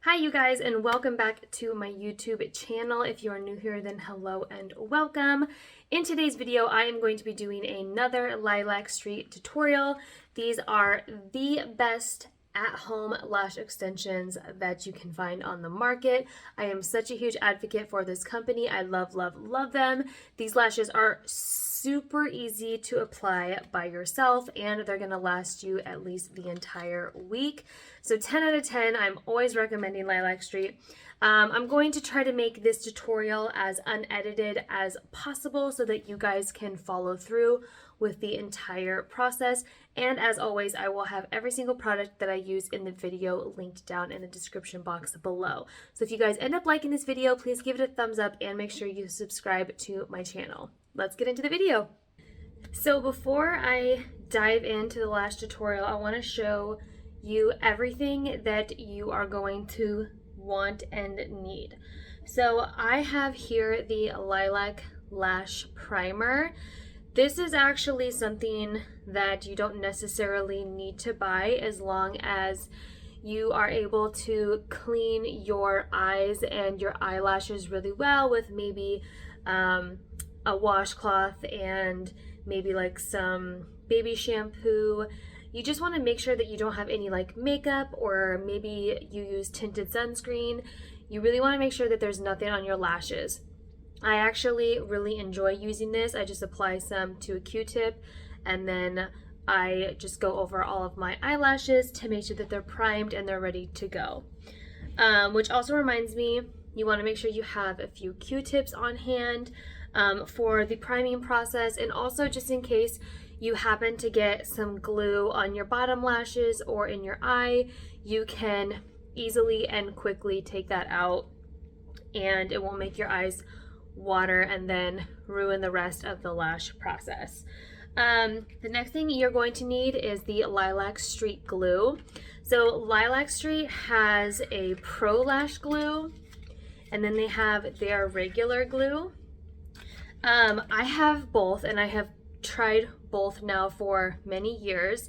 Hi you guys, and welcome back to my YouTube channel. If you are new here, then hello and welcome. In today's video, I am going to be doing another Lilac Street tutorial. These are the best at-home lash extensions that you can find on the market. I am such a huge advocate for this company. I love, love, love them. These lashes are super easy to apply by yourself, and they're gonna last you at least the entire week. So 10 out of 10, I'm always recommending Lilac Street. I'm going to try to make this tutorial as unedited as possible so that you guys can follow through with the entire process. And as always, I will have every single product that I use in the video linked down in the description box below. So if you guys end up liking this video, please give it a thumbs up and make sure you subscribe to my channel. Let's get into the video. So before I dive into the lash tutorial, I want to show you everything that you are going to want and need. So I have here the Lilac Lash Primer. This is actually something that you don't necessarily need to buy as long as you are able to clean your eyes and your eyelashes really well with maybe a washcloth and maybe like some baby shampoo. You just want to make sure that you don't have any like makeup, or maybe you use tinted sunscreen. You really want to make sure that there's nothing on your lashes. I actually really enjoy using this. I just apply some to a Q-tip and then I just go over all of my eyelashes to make sure that they're primed and they're ready to go. Which also reminds me, you want to make sure you have a few Q-tips on hand for the priming process, and also just in case you happen to get some glue on your bottom lashes or in your eye, you can easily and quickly take that out and it won't make your eyes water and then ruin the rest of the lash process. The next thing you're going to need is the Lilac Street glue. So Lilac Street has a Pro Lash glue, and then they have their regular glue. I have both, and I have tried both now for many years,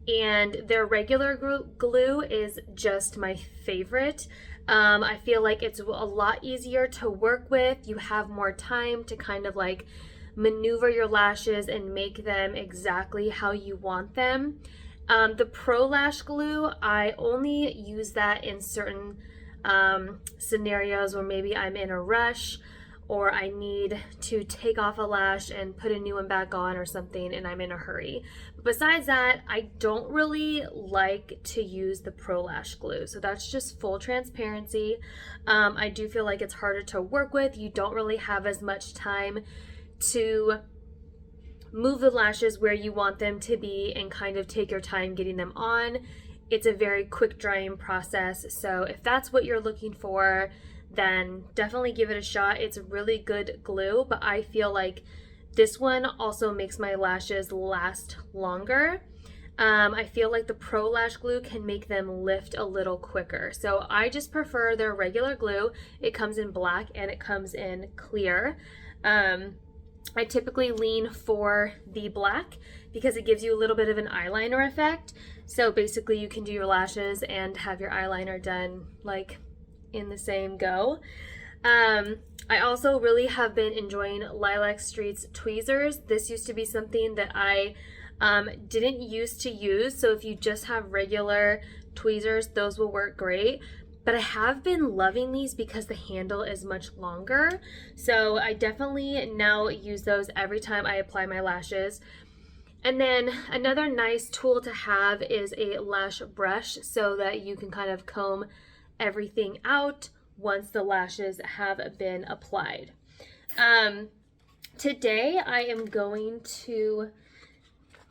and their regular glue is just my favorite. I feel like it's a lot easier to work with. You have more time to kind of like maneuver your lashes and make them exactly how you want them. The Pro Lash glue, I only use that in certain scenarios where maybe I'm in a rush or I need to take off a lash and put a new one back on or something and I'm in a hurry. But besides that, I don't really like to use the Pro Lash glue. So that's just full transparency. I do feel like it's harder to work with. You don't really have as much time to move the lashes where you want them to be and kind of take your time getting them on. It's a very quick drying process. So if that's what you're looking for, then definitely give it a shot. It's a really good glue, but I feel like this one also makes my lashes last longer. I feel like the Pro Lash glue can make them lift a little quicker. So I just prefer their regular glue. It comes in black and it comes in clear. I typically lean for the black because it gives you a little bit of an eyeliner effect. So basically you can do your lashes and have your eyeliner done like in the same go. I also really have been enjoying Lilac Street's tweezers. This used to be something that I didn't used to use, so if you just have regular tweezers, those will work great. But I have been loving these because the handle is much longer, so I definitely now use those every time I apply my lashes. And then another nice tool to have is a lash brush so that you can kind of comb everything out once the lashes have been applied. Today I am going to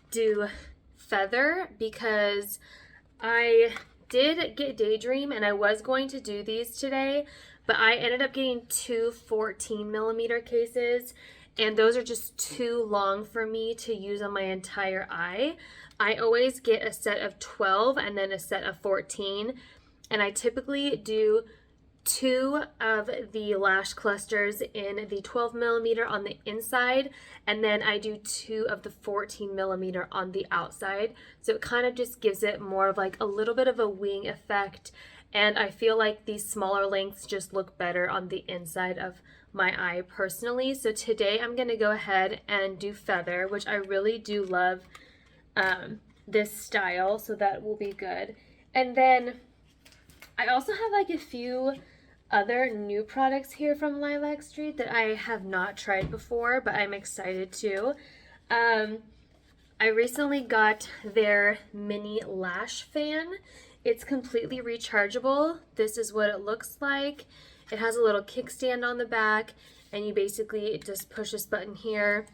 do feather because I did get Daydream and I was going to do these today, but I ended up getting two 14mm cases and those are just too long for me to use on my entire eye. I always get a set of 12 and then a set of 14, and I typically do 2 of the lash clusters in the 12mm on the inside, and then I do 2 of the 14mm on the outside. So it kind of just gives it more of like a little bit of a wing effect and I feel like these smaller lengths just look better on the inside of my eye personally. So today I'm going to go ahead and do feather, which I really do love this style, so that will be good. And then I also have like a few other new products here from Lilac Street that I have not tried before, but I'm excited to. I recently got their mini lash fan. It's completely rechargeable. This is what it looks like. It has a little kickstand on the back, and you basically just push this button here.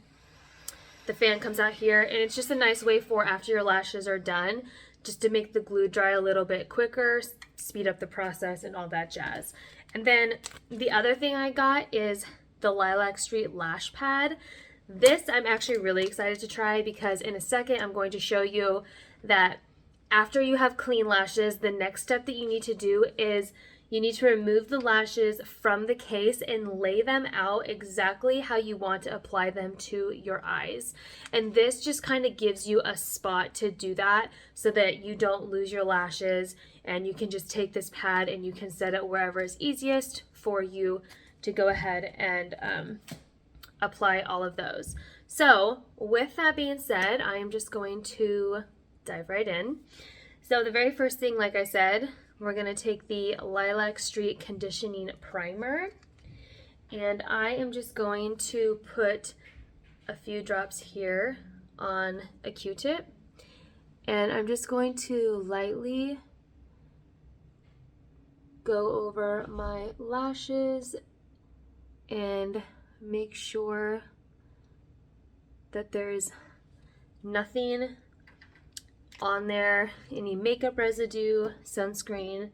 The fan comes out here, and it's just a nice way for after your lashes are done, just to make the glue dry a little bit quicker, speed up the process, and all that jazz. And then the other thing I got is the Lilac Street Lash Pad. This I'm actually really excited to try because in a second I'm going to show you that after you have clean lashes, the next step that you need to do is you need to remove the lashes from the case and lay them out exactly how you want to apply them to your eyes. And this just kind of gives you a spot to do that so that you don't lose your lashes, and you can just take this pad and you can set it wherever is easiest for you to go ahead and apply all of those. So with that being said, I am just going to dive right in. So the very first thing, like I said, we're going to take the Lilac Street Conditioning Primer, and I am just going to put a few drops here on a Q-tip, and I'm just going to lightly go over my lashes and make sure that there's nothing on there, any makeup residue, sunscreen,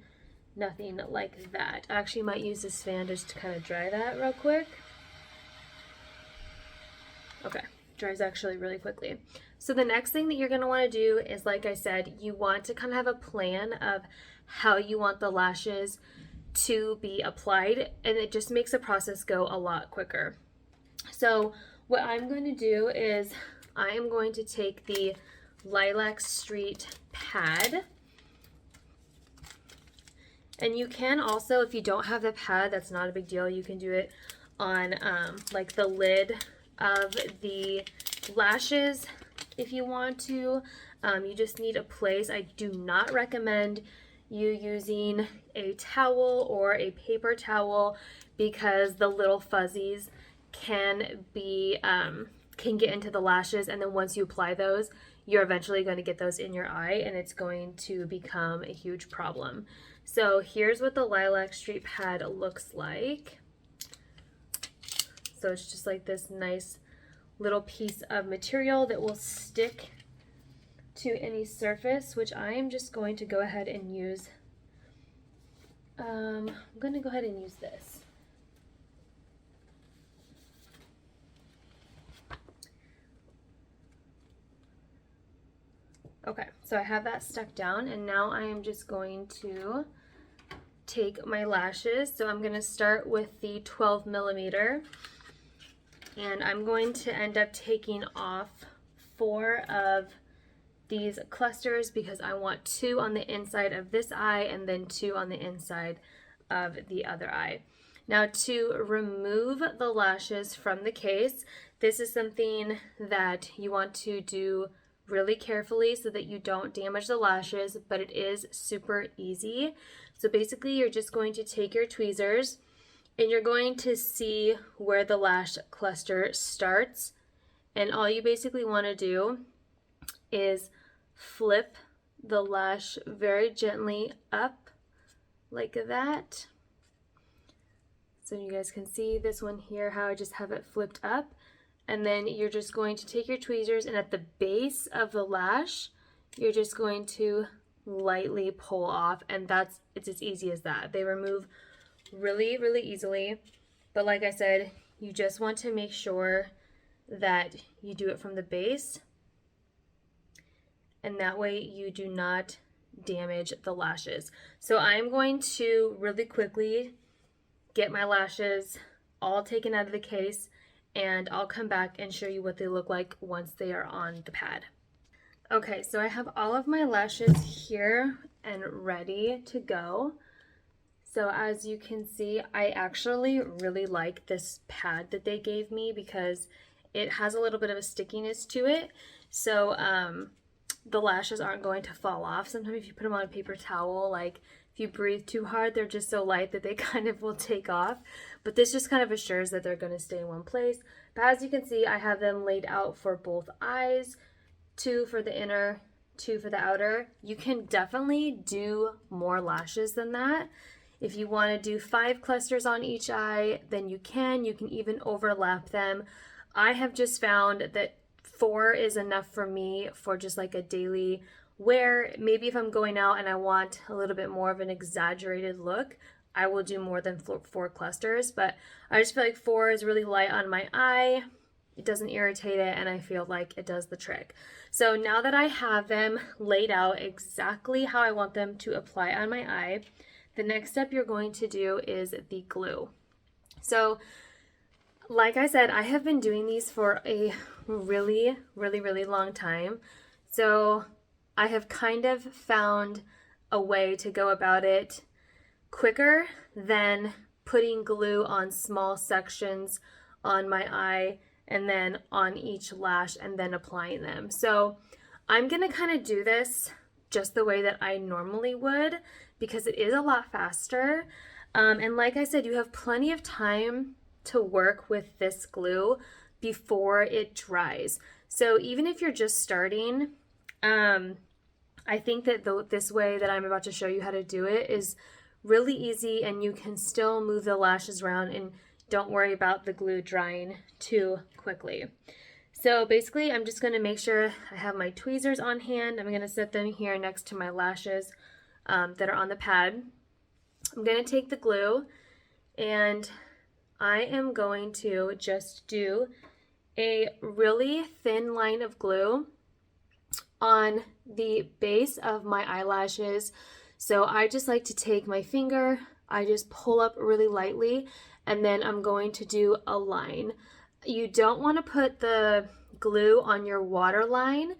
nothing like that. I actually might use this fan just to kind of dry that real quick. Okay, dries actually really quickly. So the next thing that you're going to want to do is, like I said, you want to kind of have a plan of how you want the lashes to be applied, and it just makes the process go a lot quicker. So what I'm going to do is I am going to take the Lilac Street pad, and you can also, if you don't have the pad, that's not a big deal, you can do it on like the lid of the lashes if you want to. You just need a place. I do not recommend you using a towel or a paper towel because the little fuzzies can get into the lashes, and then once you apply those, you're eventually going to get those in your eye, and it's going to become a huge problem. So here's what the Lilac Street pad looks like. So it's just like this nice little piece of material that will stick to any surface, which I am just going to go ahead and use. I'm going to go ahead and use this. Okay, so I have that stuck down, and now I am just going to take my lashes. So I'm going to start with the 12 millimeter, and I'm going to end up taking off 4 of these clusters because I want 2 on the inside of this eye and then 2 on the inside of the other eye. Now, to remove the lashes from the case, this is something that you want to do really carefully so that you don't damage the lashes, but it is super easy. So basically you're just going to take your tweezers and you're going to see where the lash cluster starts, and all you basically want to do is flip the lash very gently up like that. So you guys can see this one here, how I just have it flipped up. And then you're just going to take your tweezers, and at the base of the lash, you're just going to lightly pull off, and it's as easy as that. They remove really, really easily. But like I said, you just want to make sure that you do it from the base, and that way you do not damage the lashes. So I'm going to really quickly get my lashes all taken out of the case, and I'll come back and show you what they look like once they are on the pad. Okay, so I have all of my lashes here and ready to go. So as you can see, I actually really like this pad that they gave me because it has a little bit of a stickiness to it. So the lashes aren't going to fall off. Sometimes if you put them on a paper towel, like if you breathe too hard, they're just so light that they kind of will take off. But this just kind of assures that they're going to stay in one place. But as you can see, I have them laid out for both eyes, 2 for the inner, 2 for the outer. You can definitely do more lashes than that. If you want to do 5 clusters on each eye, then you can. You can even overlap them. I have just found that 4 is enough for me for just like a daily wear. Maybe if I'm going out and I want a little bit more of an exaggerated look, I will do more than 4 clusters, but I just feel like 4 is really light on my eye. It doesn't irritate it, and I feel like it does the trick. So now that I have them laid out exactly how I want them to apply on my eye, the next step you're going to do is the glue. So like I said, I have been doing these for a really long time. So I have kind of found a way to go about it quicker than putting glue on small sections on my eye and then on each lash and then applying them. So I'm gonna kind of do this just the way that I normally would because it is a lot faster. And like I said, you have plenty of time to work with this glue before it dries. So even if you're just starting, I think that this way that I'm about to show you how to do it is really easy, and you can still move the lashes around and don't worry about the glue drying too quickly. So basically, I'm just going to make sure I have my tweezers on hand. I'm going to set them here next to my lashes that are on the pad. I'm going to take the glue, and I am going to just do a really thin line of glue on the base of my eyelashes. So I just like to take my finger, I just pull up really lightly, and then I'm going to do a line. You don't want to put the glue on your waterline.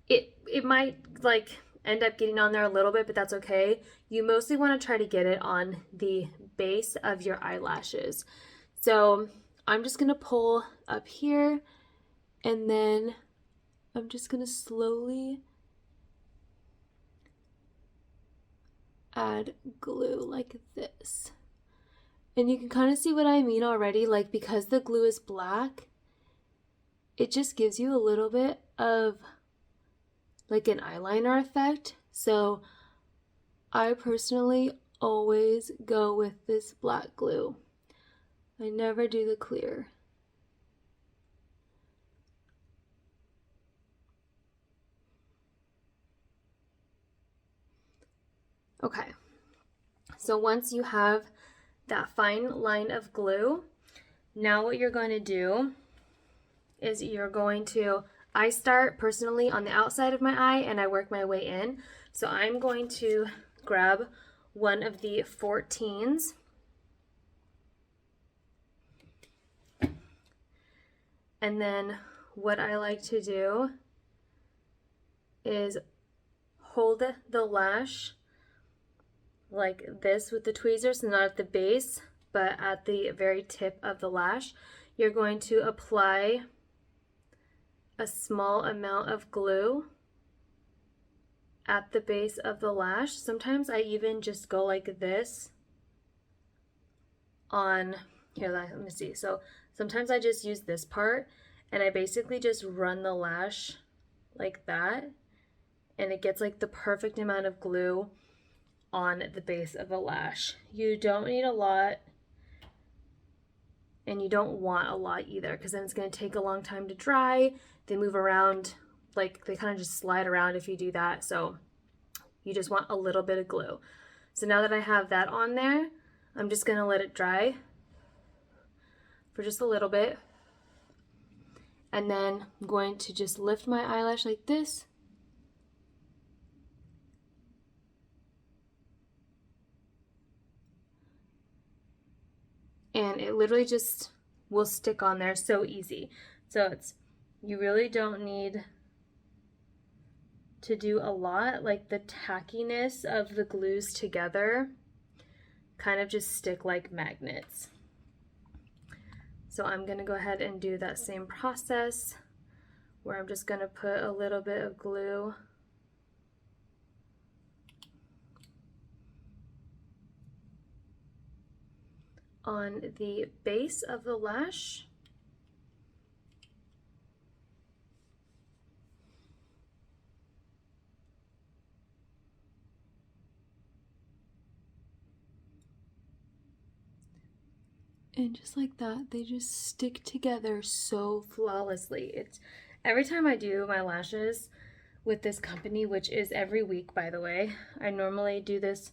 It might like end up getting on there a little bit, but that's okay. You mostly want to try to get it on the base of your eyelashes. So I'm just going to pull up here, and then I'm just going to slowly add glue like this. And you can kind of see what I mean already, like because the glue is black, it just gives you a little bit of like an eyeliner effect. So I personally always go with this black glue. I never do the clear. Okay, so once you have that fine line of glue, now what you're going to do is I start personally on the outside of my eye and I work my way in. So I'm going to grab one of the 14s and then what I like to do is hold the lash like this with the tweezers, not at the base, but at the very tip of the lash. You're going to apply a small amount of glue at the base of the lash. Sometimes I even just go like this on, here, let me see. So sometimes I just use this part and I basically just run the lash like that, and it gets like the perfect amount of glue on the base of the lash. You don't need a lot, and you don't want a lot either, because then it's going to take a long time to dry. They move around, like they kind of just slide around if you do that, so you just want a little bit of glue. So now that I have that on there, I'm just going to let it dry for just a little bit, and then I'm going to just lift my eyelash like this. And it literally just will stick on there so easy. So you really don't need to do a lot. Like the tackiness of the glues together kind of just stick like magnets. So I'm gonna go ahead and do that same process where I'm just gonna put a little bit of glue on the base of the lash. And just like that, they just stick together so flawlessly. It's every time I do my lashes with this company, which is every week, by the way. I normally do this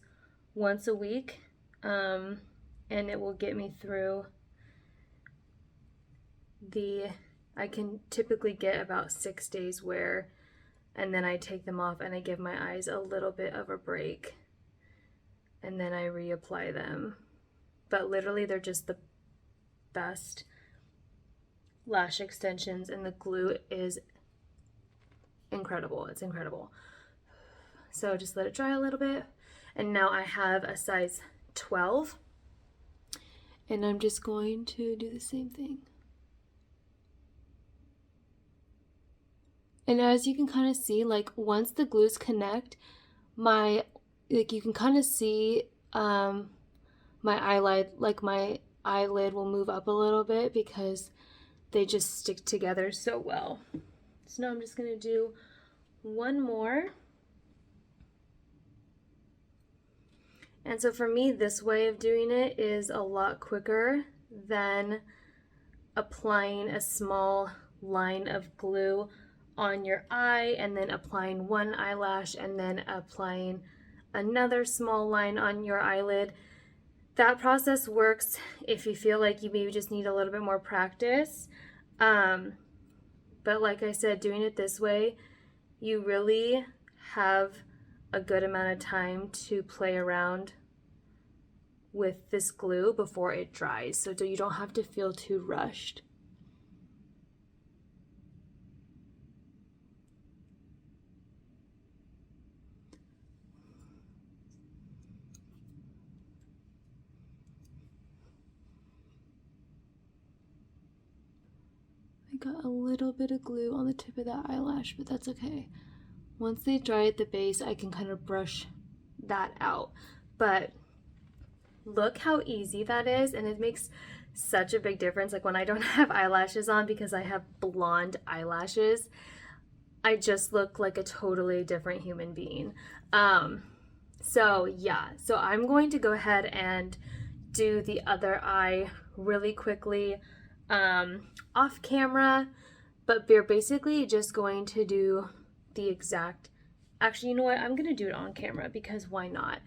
once a week, and it will get me through I can typically get about 6 days wear, and then I take them off and I give my eyes a little bit of a break, and then I reapply them. But literally they're just the best lash extensions, and the glue is incredible. It's incredible. So just let it dry a little bit, and now I have a size 12, and I'm just going to do the same thing. And as you can kind of see, like once the glues connect, you can kind of see my eyelid will move up a little bit because they just stick together so well. So now I'm just gonna do one more. And so for me, this way of doing it is a lot quicker than applying a small line of glue on your eye and then applying one eyelash and then applying another small line on your eyelid. That process works if you feel like you maybe just need a little bit more practice. But like I said, doing it this way, you really have a good amount of time to play around with this glue before it dries, so you don't have to feel too rushed. Got a little bit of glue on the tip of that eyelash, but that's okay. Once they dry at the base, I can kind of brush that out. But look how easy that is, and it makes such a big difference. Like when I don't have eyelashes on because I have blonde eyelashes, I just look like a totally different human being. So yeah, so I'm going to go ahead and do the other eye really quickly off camera, but we're basically just going to do the exact, actually, you know what, I'm gonna do it on camera because why not?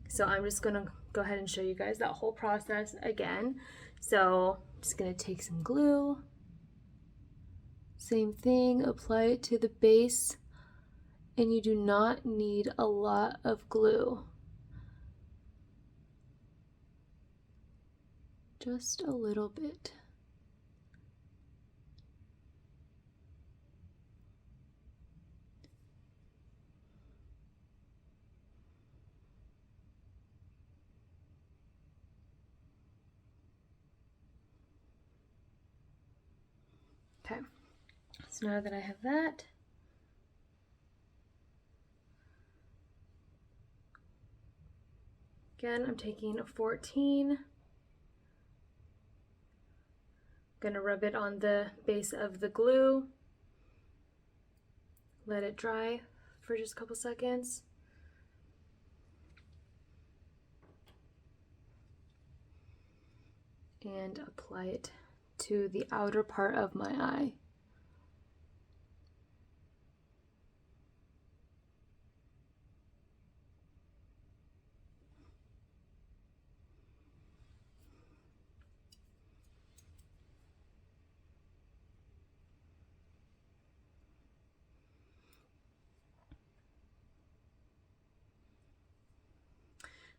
So I'm just gonna go ahead and show you guys that whole process again. So I'm just gonna take some glue, same thing, apply it to the base, and you do not need a lot of glue. Just a little bit. Okay, so now that I have that, again, I'm taking a 14. Gonna rub it on the base of the glue, let it dry for just a couple seconds. And apply it to the outer part of my eye.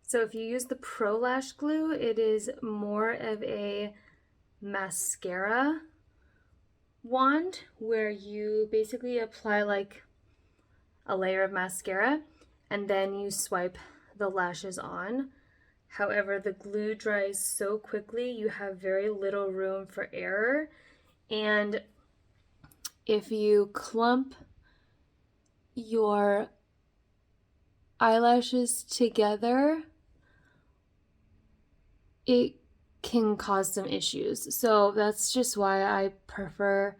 So if you use the Pro Lash glue, it is more of a mascara wand where you basically apply like a layer of mascara and then you swipe the lashes on. However, the glue dries so quickly, you have very little room for error. And if you clump your eyelashes together, it can cause some issues. So that's just why I prefer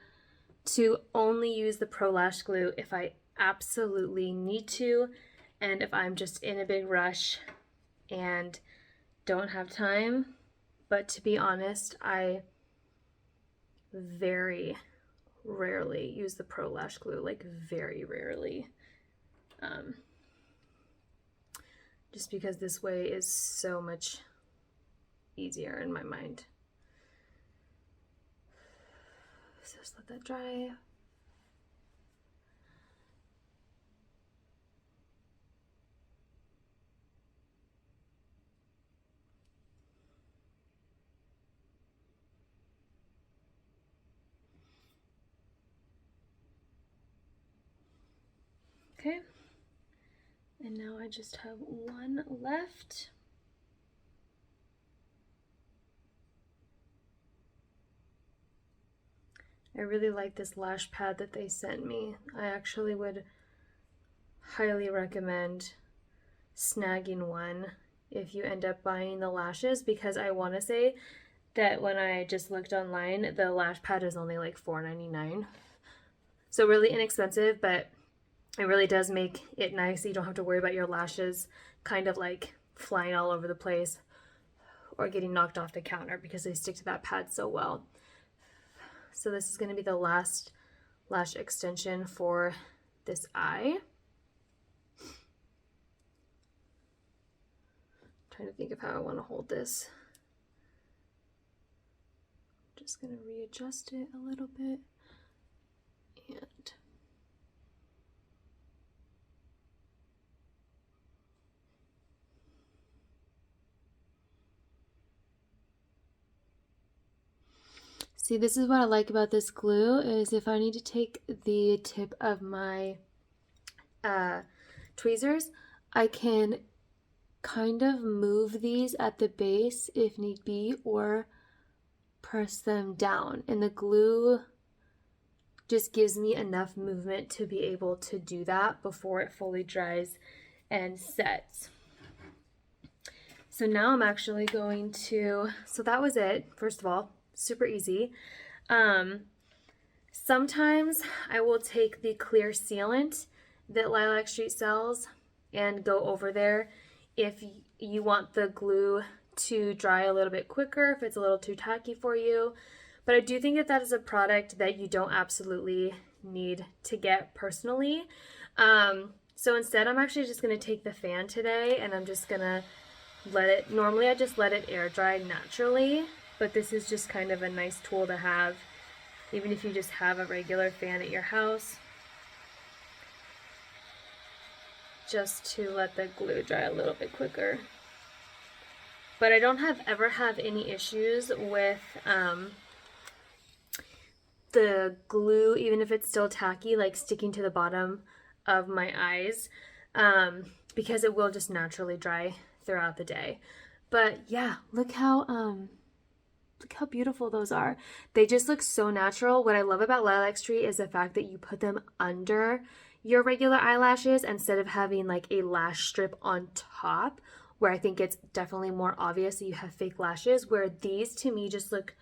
to only use the Pro Lash Glue if I absolutely need to, and if I'm just in a big rush and don't have time. But to be honest, I very rarely use the Pro Lash Glue, like very rarely. Just because this way is so much easier in my mind. So just let that dry. Okay, and now I just have one left. I really like this lash pad that they sent me. I actually would highly recommend snagging one if you end up buying the lashes, because I want to say that when I just looked online, the lash pad is only like $4.99. So really inexpensive, but it really does make it nice. You don't have to worry about your lashes kind of like flying all over the place or getting knocked off the counter because they stick to that pad so well. So this is going to be the last lash extension for this eye. I'm trying to think of how I want to hold this. Just going to readjust it a little bit. And see, this is what I like about this glue, is if I need to take the tip of my tweezers, I can kind of move these at the base if need be, or press them down. And the glue just gives me enough movement to be able to do that before it fully dries and sets. So now I'm actually going to, so that was it. First of all, super easy. Sometimes I will take the clear sealant that Lilac Street sells and go over there if you want the glue to dry a little bit quicker, if it's a little too tacky for you. But I do think that that is a product that you don't absolutely need to get personally. So instead, I'm actually just going to take the fan today, and I'm just going to let it, normally I just let it air dry naturally, but this is just kind of a nice tool to have, even if you just have a regular fan at your house, just to let the glue dry a little bit quicker. But I don't ever have any issues with the glue, even if it's still tacky, like sticking to the bottom of my eyes, because it will just naturally dry throughout the day. But yeah, look how beautiful those are. They just look so natural. What I love about Lilac Street is the fact that you put them under your regular eyelashes instead of having like a lash strip on top, where I think it's definitely more obvious that you have fake lashes, where these to me just look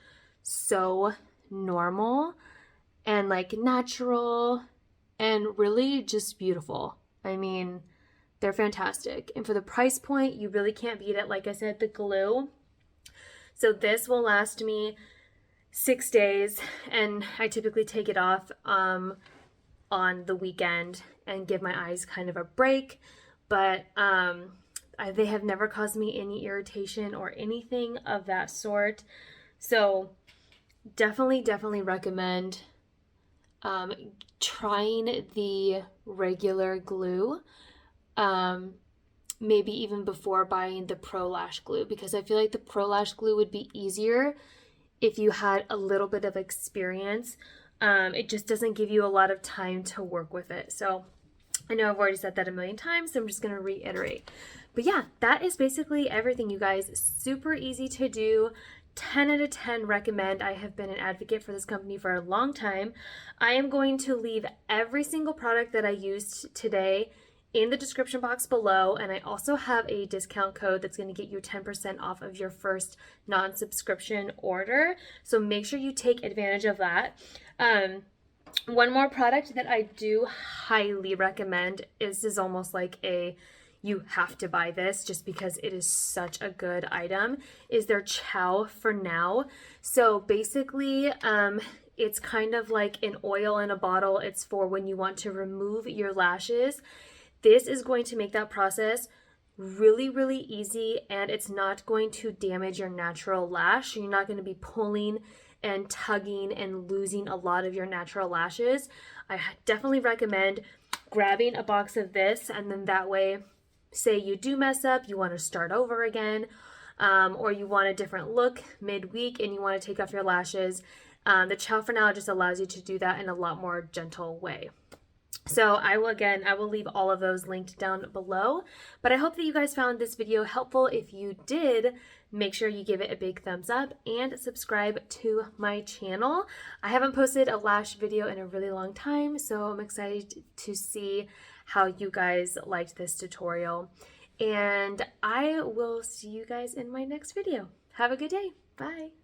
so normal and like natural and really just beautiful. I mean, they're fantastic. And for the price point, you really can't beat it. Like I said, the glue. So this will last me 6 days, and I typically take it off on the weekend and give my eyes kind of a break. But they have never caused me any irritation or anything of that sort. So definitely recommend trying the regular glue, maybe even before buying the Pro Lash Glue, because I feel like the Pro Lash Glue would be easier if you had a little bit of experience. It just doesn't give you a lot of time to work with it. So I know I've already said that a million times, so I'm just going to reiterate. But yeah, that is basically everything, you guys. Super easy to do. 10 out of 10 recommend. I have been an advocate for this company for a long time. I am going to leave every single product that I used today in the description box below, and I also have a discount code that's going to get you 10% off of your first non-subscription order. So make sure you take advantage of that. One more product that I do highly recommend is almost like a you have to buy this just because it is such a good item, is their Chow for Now. So basically, it's kind of like an oil in a bottle. It's for when you want to remove your lashes. This is going to make that process really, really easy, and it's not going to damage your natural lash. You're not going to be pulling and tugging and losing a lot of your natural lashes. I definitely recommend grabbing a box of this, and then that way, say you do mess up, you want to start over again, or you want a different look midweek and you want to take off your lashes. The Chow for Now just allows you to do that in a lot more gentle way. So I will leave all of those linked down below, but I hope that you guys found this video helpful. If you did, make sure you give it a big thumbs up and subscribe to my channel. I haven't posted a lash video in a really long time, so I'm excited to see how you guys liked this tutorial. And I will see you guys in my next video. Have a good day. Bye.